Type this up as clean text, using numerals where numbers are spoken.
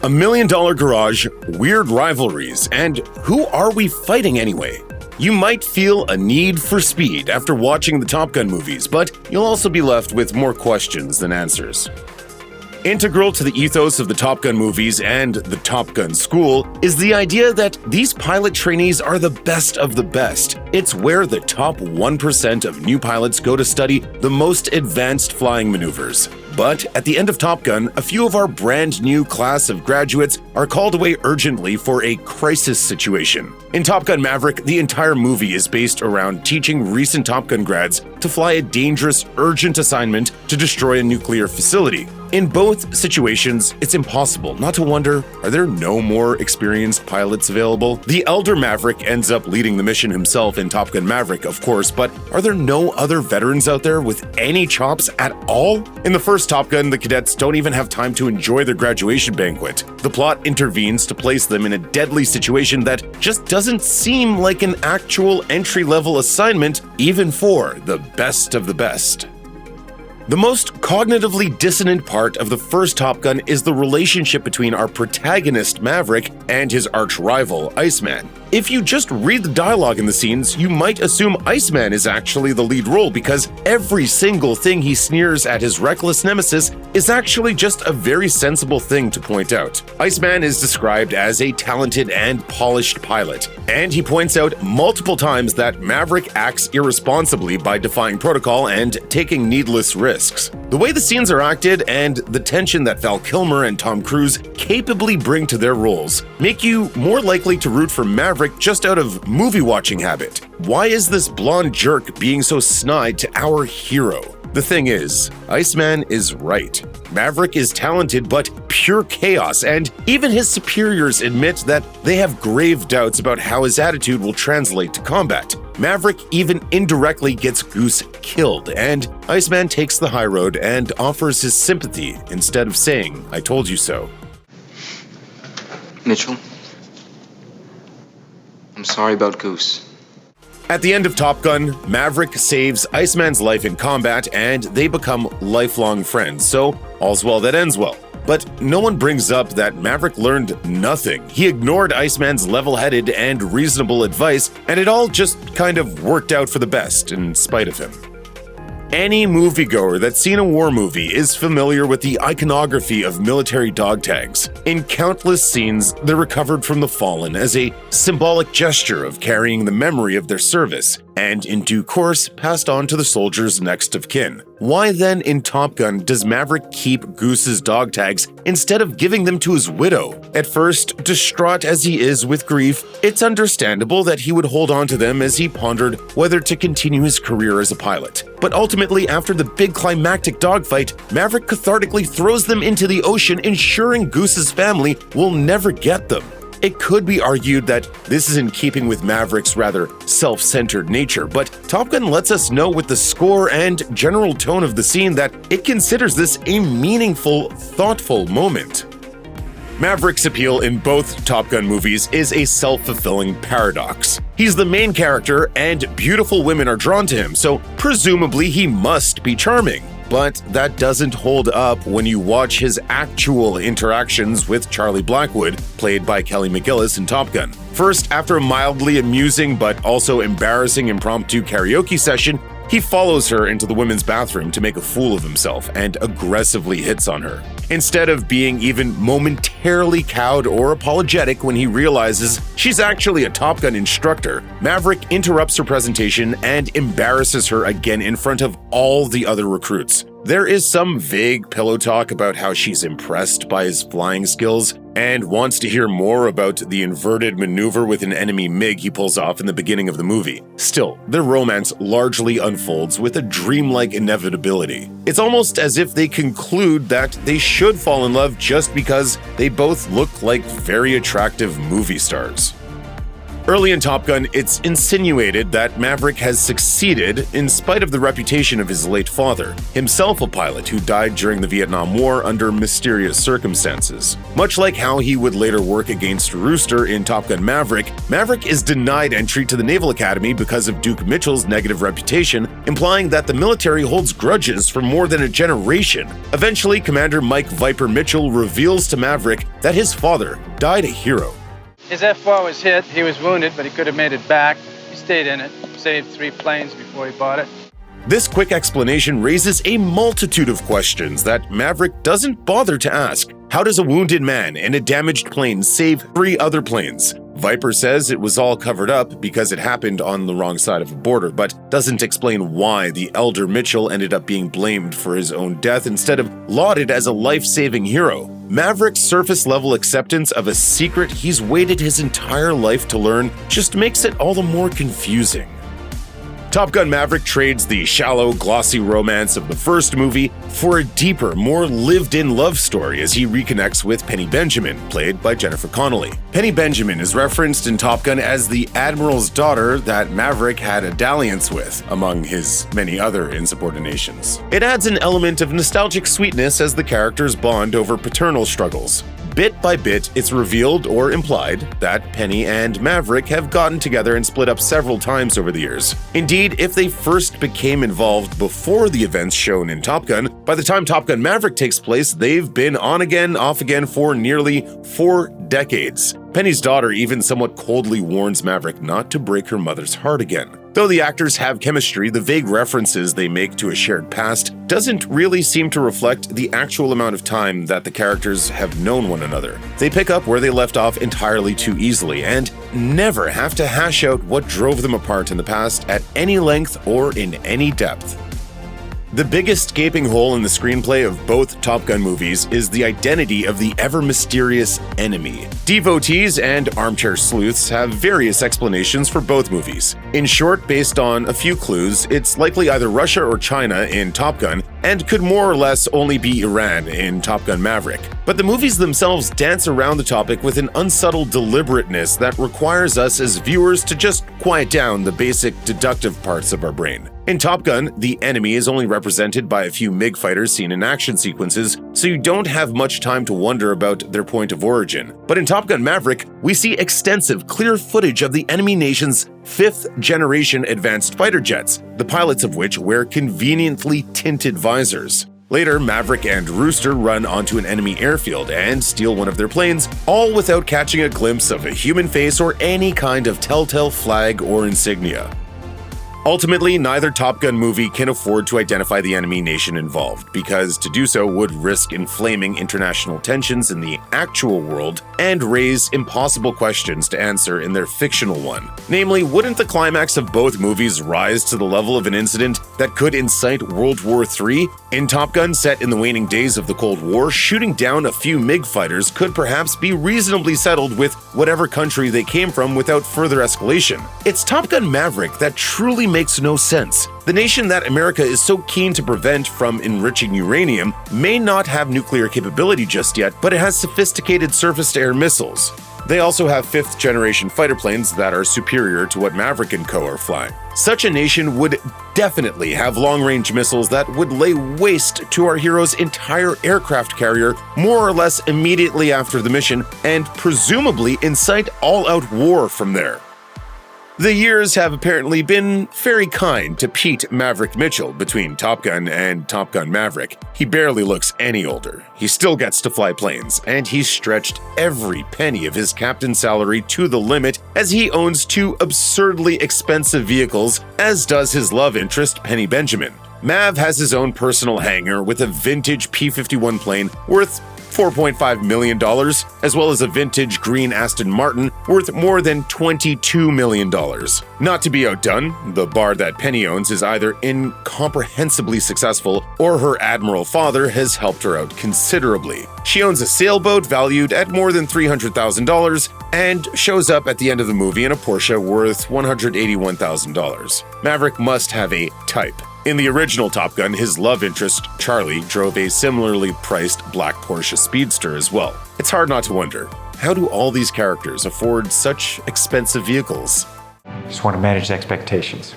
A $1 million garage, weird rivalries, and who are we fighting anyway? You might feel a need for speed after watching the Top Gun movies, but you'll also be left with more questions than answers. Integral to the ethos of the Top Gun movies and the Top Gun school is the idea that these pilot trainees are the best of the best. It's where the top 1% of new pilots go to study the most advanced flying maneuvers. But at the end of Top Gun, a few of our brand new class of graduates are called away urgently for a crisis situation. In Top Gun Maverick, the entire movie is based around teaching recent Top Gun grads to fly a dangerous, urgent assignment to destroy a nuclear facility. In both situations, it's impossible not to wonder, are there no more experienced pilots available? The elder Maverick ends up leading the mission himself in Top Gun Maverick, of course, but are there no other veterans out there with any chops at all? In the first Top Gun, the cadets don't even have time to enjoy their graduation banquet. The plot intervenes to place them in a deadly situation that just doesn't seem like an actual entry-level assignment, even for the best of the best. The most cognitively dissonant part of the first Top Gun is the relationship between our protagonist Maverick and his arch-rival Iceman. If you just read the dialogue in the scenes, you might assume Iceman is actually the lead role because every single thing he sneers at his reckless nemesis is actually just a very sensible thing to point out. Iceman is described as a talented and polished pilot, and he points out multiple times that Maverick acts irresponsibly by defying protocol and taking needless risks. The way the scenes are acted and the tension that Val Kilmer and Tom Cruise capably bring to their roles make you more likely to root for Maverick just out of movie-watching habit. Why is this blonde jerk being so snide to our hero? The thing is, Iceman is right. Maverick is talented but pure chaos, and even his superiors admit that they have grave doubts about how his attitude will translate to combat. Maverick even indirectly gets Goose killed, and Iceman takes the high road and offers his sympathy instead of saying, "I told you so." Mitchell, I'm sorry about Goose. At the end of Top Gun, Maverick saves Iceman's life in combat and they become lifelong friends, so all's well that ends well. But no one brings up that Maverick learned nothing. He ignored Iceman's level-headed and reasonable advice, and it all just kind of worked out for the best in spite of him. Any moviegoer that's seen a war movie is familiar with the iconography of military dog tags. In countless scenes, they're recovered from the fallen as a symbolic gesture of carrying the memory of their service, and in due course passed on to the soldiers next of kin. Why then in Top Gun does Maverick keep Goose's dog tags instead of giving them to his widow? At first, distraught as he is with grief, it's understandable that he would hold on to them as he pondered whether to continue his career as a pilot. But ultimately, after the big climactic dogfight, Maverick cathartically throws them into the ocean, ensuring Goose's family will never get them. It could be argued that this is in keeping with Maverick's rather self-centered nature, but Top Gun lets us know with the score and general tone of the scene that it considers this a meaningful, thoughtful moment. Maverick's appeal in both Top Gun movies is a self-fulfilling paradox. He's the main character, and beautiful women are drawn to him, so presumably he must be charming. But that doesn't hold up when you watch his actual interactions with Charlie Blackwood, played by Kelly McGillis in Top Gun. First, after a mildly amusing but also embarrassing impromptu karaoke session, he follows her into the women's bathroom to make a fool of himself and aggressively hits on her. Instead of being even momentarily cowed or apologetic when he realizes she's actually a Top Gun instructor, Maverick interrupts her presentation and embarrasses her again in front of all the other recruits. There is some vague pillow talk about how she's impressed by his flying skills and wants to hear more about the inverted maneuver with an enemy MiG he pulls off in the beginning of the movie. Still, their romance largely unfolds with a dreamlike inevitability. It's almost as if they conclude that they should fall in love just because they both look like very attractive movie stars. Early in Top Gun, it's insinuated that Maverick has succeeded in spite of the reputation of his late father, himself a pilot who died during the Vietnam War under mysterious circumstances. Much like how he would later work against Rooster in Top Gun Maverick, Maverick is denied entry to the Naval Academy because of Duke Mitchell's negative reputation implying that the military holds grudges for more than a generation. Eventually, Commander Mike Viper Mitchell reveals to Maverick that his father died a hero. His F-4 was hit, he was wounded, but he could have made it back. He stayed in it, saved 3 planes before he bought it. This quick explanation raises a multitude of questions that Maverick doesn't bother to ask. How does a wounded man and a damaged plane save 3 other planes? Viper says it was all covered up because it happened on the wrong side of a border, but doesn't explain why the elder Mitchell ended up being blamed for his own death instead of lauded as a life-saving hero. Maverick's surface-level acceptance of a secret he's waited his entire life to learn just makes it all the more confusing. Top Gun Maverick trades the shallow, glossy romance of the first movie for a deeper, more lived-in love story as he reconnects with Penny Benjamin, played by Jennifer Connelly. Penny Benjamin is referenced in Top Gun as the Admiral's daughter that Maverick had a dalliance with, among his many other insubordinations. It adds an element of nostalgic sweetness as the characters bond over paternal struggles. Bit by bit, it's revealed or implied that Penny and Maverick have gotten together and split up several times over the years. Indeed, if they first became involved before the events shown in Top Gun, by the time Top Gun Maverick takes place, they've been on again, off again for nearly 4 decades. Penny's daughter even somewhat coldly warns Maverick not to break her mother's heart again. Though the actors have chemistry, the vague references they make to a shared past doesn't really seem to reflect the actual amount of time that the characters have known one another. They pick up where they left off entirely too easily and never have to hash out what drove them apart in the past at any length or in any depth. The biggest gaping hole in the screenplay of both Top Gun movies is the identity of the ever-mysterious enemy. Devotees and armchair sleuths have various explanations for both movies. In short, based on a few clues, it's likely either Russia or China in Top Gun, and could more or less only be Iran in Top Gun Maverick. But the movies themselves dance around the topic with an unsubtle deliberateness that requires us as viewers to just quiet down the basic deductive parts of our brain. In Top Gun, the enemy is only represented by a few MiG fighters seen in action sequences, so you don't have much time to wonder about their point of origin. But in Top Gun Maverick, we see extensive, clear footage of the enemy nation's 5th-generation advanced fighter jets, the pilots of which wear conveniently tinted visors. Later, Maverick and Rooster run onto an enemy airfield and steal one of their planes, all without catching a glimpse of a human face or any kind of telltale flag or insignia. Ultimately, neither Top Gun movie can afford to identify the enemy nation involved, because to do so would risk inflaming international tensions in the actual world and raise impossible questions to answer in their fictional one. Namely, wouldn't the climax of both movies rise to the level of an incident that could incite World War III? In Top Gun, set in the waning days of the Cold War, shooting down a few MiG fighters could perhaps be reasonably settled with whatever country they came from without further escalation. It's Top Gun Maverick that truly makes no sense. The nation that America is so keen to prevent from enriching uranium may not have nuclear capability just yet, but it has sophisticated surface-to-air missiles. They also have 5th-generation fighter planes that are superior to what Maverick and co. are flying. Such a nation would definitely have long-range missiles that would lay waste to our hero's entire aircraft carrier more or less immediately after the mission, and presumably incite all-out war from there. The years have apparently been very kind to Pete Maverick Mitchell between Top Gun and Top Gun Maverick. He barely looks any older. He still gets to fly planes, and he's stretched every penny of his captain's salary to the limit as he owns 2 absurdly expensive vehicles, as does his love interest, Penny Benjamin. Mav has his own personal hangar with a vintage P-51 plane worth $4.5 million, as well as a vintage green Aston Martin worth more than $22 million. Not to be outdone, the bar that Penny owns is either incomprehensibly successful or her admiral father has helped her out considerably. She owns a sailboat valued at more than $300,000 and shows up at the end of the movie in a Porsche worth $181,000. Maverick must have a type. In the original Top Gun, his love interest, Charlie, drove a similarly priced black Porsche Speedster as well. It's hard not to wonder, how do all these characters afford such expensive vehicles? Just want to manage expectations.